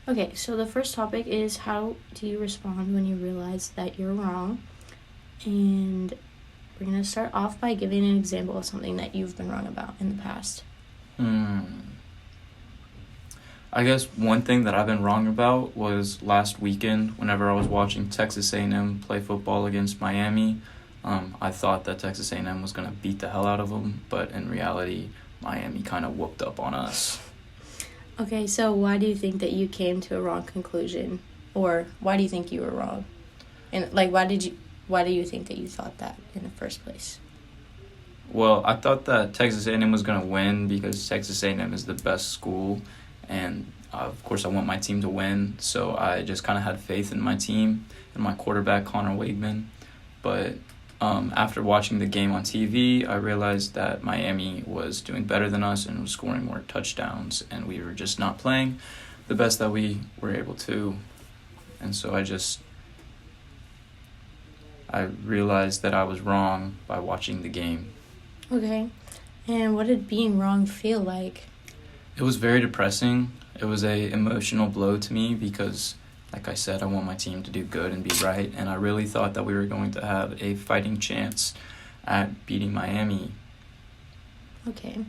Okay, so the first topic is how do you respond when you realize that you're wrong? And we're going to start off by giving an example of something that you've been wrong about in the past. I guess one thing that I've been wrong about was last weekend whenever I was watching Texas A&M play football against Miami. I thought that Texas A&M was going to beat the hell out of them, but in reality, Miami kind of whooped up on us. Okay, so why do you think that you came to a wrong conclusion? Or why do you think you were wrong? And why do you think that you thought that in the first place? Well, I thought that Texas A&M was going to win because Texas A&M is the best school, and of course I want my team to win, so I just kind of had faith in my team and my quarterback, Connor Wegman. But after watching the game on TV, I realized that Miami was doing better than us and was scoring more touchdowns, and we were just not playing the best that we were able to. And so I realized that I was wrong by watching the game. Okay, and what did being wrong feel like? It was very depressing. It was a emotional blow to me because, like I said, I want my team to do good and be right, and I really thought that we were going to have a fighting chance at beating Miami. Okay,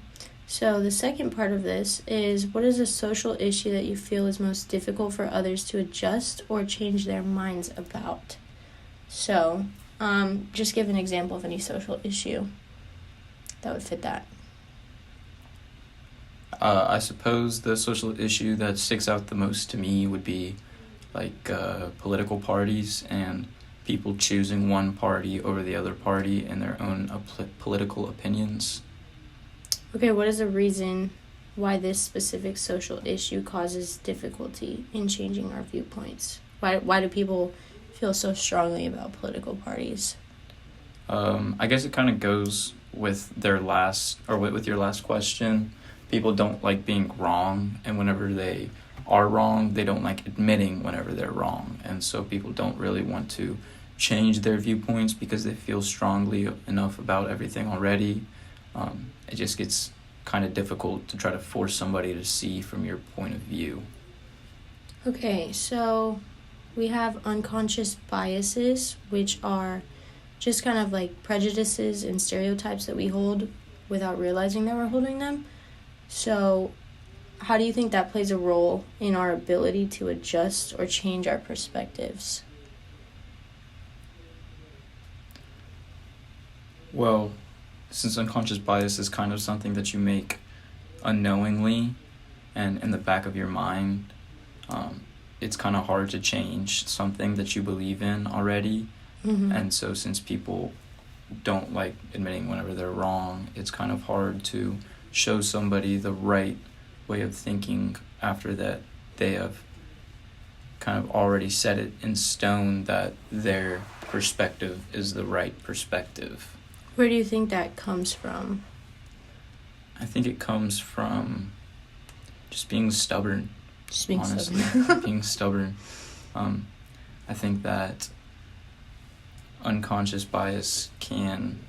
so the second part of this is what is a social issue that you feel is most difficult for others to adjust or change their minds about? So, just give an example of any social issue that would fit that. I suppose the social issue that sticks out the most to me would be political parties and people choosing one party over the other party in their own political opinions. Okay, what is the reason why this specific social issue causes difficulty in changing our viewpoints? Why do people feel so strongly about political parties? I guess it kind of goes with their with your last question. People don't like being wrong, and whenever they are wrong, they don't like admitting whenever they're wrong. And so people don't really want to change their viewpoints because they feel strongly enough about everything already. It just gets kind of difficult to try to force somebody to see from your point of view. Okay, so we have unconscious biases, which are just kind of like prejudices and stereotypes that we hold without realizing that we're holding them. So, how do you think that plays a role in our ability to adjust or change our perspectives? Well, since unconscious bias is kind of something that you make unknowingly and in the back of your mind, it's kind of hard to change something that you believe in already. Mm-hmm. And so since people don't like admitting whenever they're wrong, it's kind of hard to show somebody the right way of thinking after that they have kind of already set it in stone that their perspective is the right perspective. Where do you think that comes from? I think it comes from just being stubborn. Just being honestly, stubborn. being stubborn. I think that unconscious bias can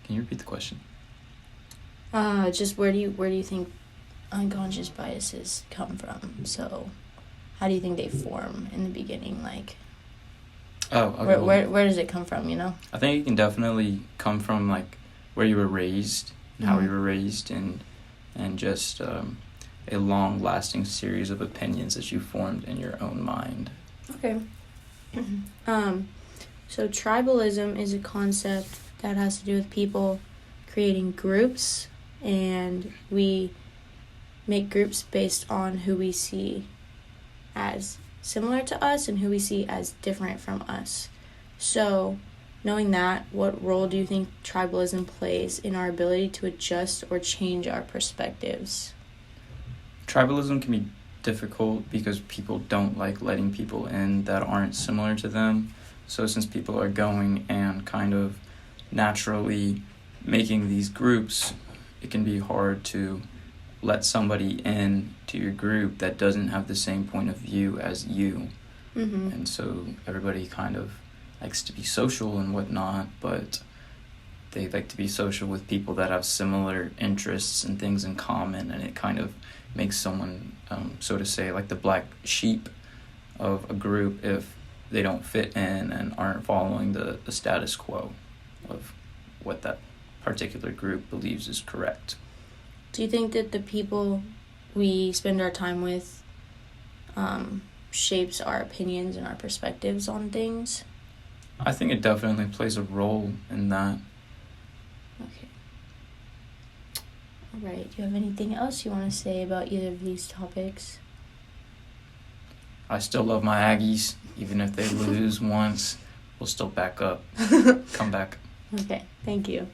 can you repeat the question? Just where do you think unconscious biases come from? So, how do you think they form in the beginning? Like, Okay, where does it come from? You know? I think it can definitely come from like where you were raised, how you were raised, and just a long-lasting series of opinions that you formed in your own mind. Okay. So tribalism is a concept that has to do with people creating groups, and we make groups based on who we see as similar to us and who we see as different from us. So, knowing that, what role do you think tribalism plays in our ability to adjust or change our perspectives? Tribalism can be difficult because people don't like letting people in that aren't similar to them. So since people are going and kind of naturally making these groups, it can be hard to let somebody in to your group that doesn't have the same point of view as you. Mm-hmm. And so everybody kind of likes to be social and whatnot, but they like to be social with people that have similar interests and things in common, and it kind of makes someone, so to say, like the black sheep of a group if they don't fit in and aren't following the status quo of what that particular group believes is correct. Do you think that the people we spend our time with shapes our opinions and our perspectives on things? I think it definitely plays a role in that. Okay. All right. Do you have anything else you want to say about either of these topics? I still love my Aggies, even if they lose once. We'll still back up. Come back. Okay. Thank you.